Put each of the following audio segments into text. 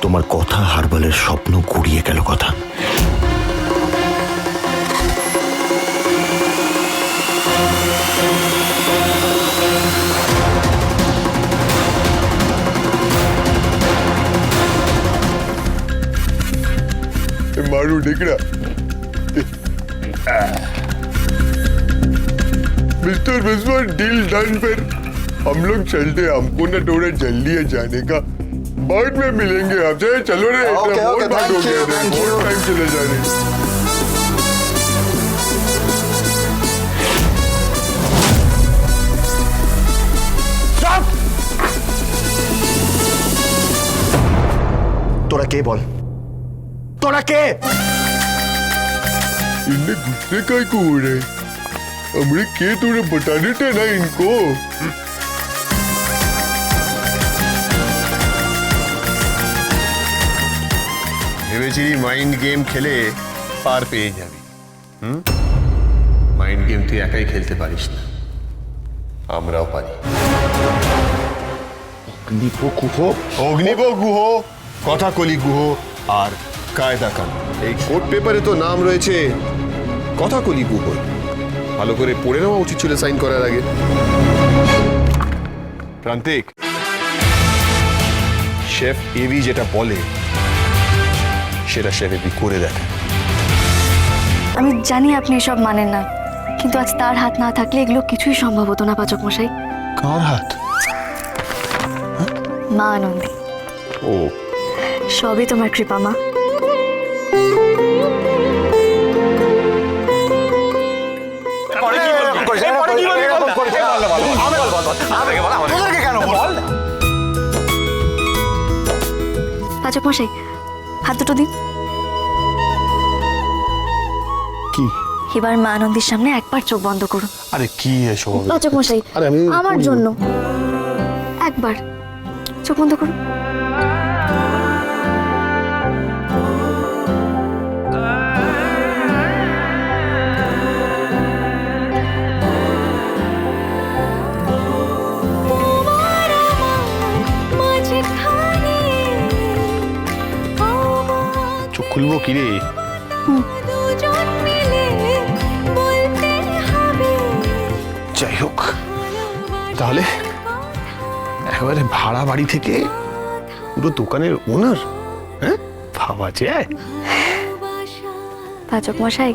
তোমার কথা হারবালের স্বপ্ন গুড়িয়ে গেল কথা। मारू दिख रहा मिस्टर बिस्वा डील डन। फिर हम लोग चलते, हमको ना थोड़ा जल्दी है जाने का, बाद में मिलेंगे आपसे। चलो रे, बहुत बात हो गया, बहुत टाइम चले जा रहे। তোরা কে বল, তোরা কে? इनने गुस्से का को हो रहे, हमने के तुझे बता देते ना इनको। ভেবেছিলি মাইন্ড গেম খেলে পার পেয়ে যাবি। মাইন্ড গেম তুই একাই খেলতে পারিস না, আমরাও পারি। অগ্নিব গুহ, কথাকলি গুহ আর কায়দা কানুন, এই কোর্ট পেপারে তো নাম রয়েছে কথাকলি গুহ। ভালো করে পড়ে নেওয়া উচিত ছিল সাইন করার আগে। প্রান্তিক, শেফ এবি যেটা বলে সেটা শেফ এবি করে দেখে। আমি জানি আপনি এসব মানেন না, কিন্তু আজ তার হাত না থাকলে এগুলো কিছুই সম্ভব হতো না পাচক মশাই। কার হাত? মা আনন্দী। ও, সবই তোমার কৃপা মা। পাচক মশাই, হাত দুটো দিন। কি? এবার মা আনন্দীর সামনে একবার চোখ বন্ধ করুন। আরে কি এসব? পাচক মশাই, আমার জন্য একবার চোখ বন্ধ করুন। চোখ খুলবো কি রে? যাই হোক, তাহলে একেবারে ভাড়া বাড়ি থেকে পুরো দোকানের ওনার, হ্যাঁ ভাবা যায়। পাচক মশাই,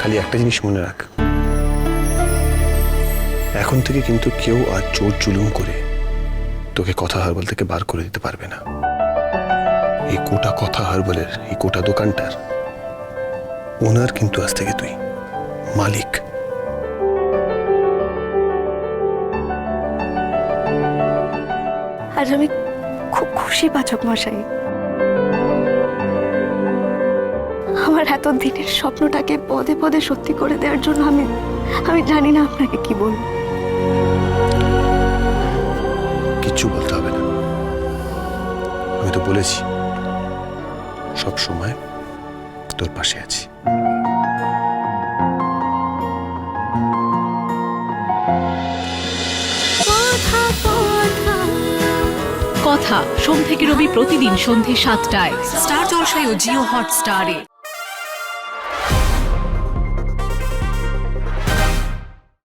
খালি একটা জিনিস মনে রাখ, এখন থেকে কিন্তু কেউ আর জোর জুলুম করে তোকে কথা হারবাল থেকে বার করে দিতে পারবে না। এই কোটা কথা হারবালের, এই কোটা দোকানটার ওনার কিন্তু আজ থেকে তুই মালিক। আজ আমি খুব খুশি পাচক মশাই। আমার এত দিনের স্বপ্নটাকে পদে পদে সত্যি করে দেওয়ার জন্য আমি জানি না আপনাকে কি বলবো। কিচ্ছু বলতে হবে না, আমি তো বলেছি সব সময় তোর পাশে আছি। কথা সোম থেকে রবি প্রতিদিন সন্ধ্যে ৭টায় স্টার জলসায় ও জিও হটস্টারে।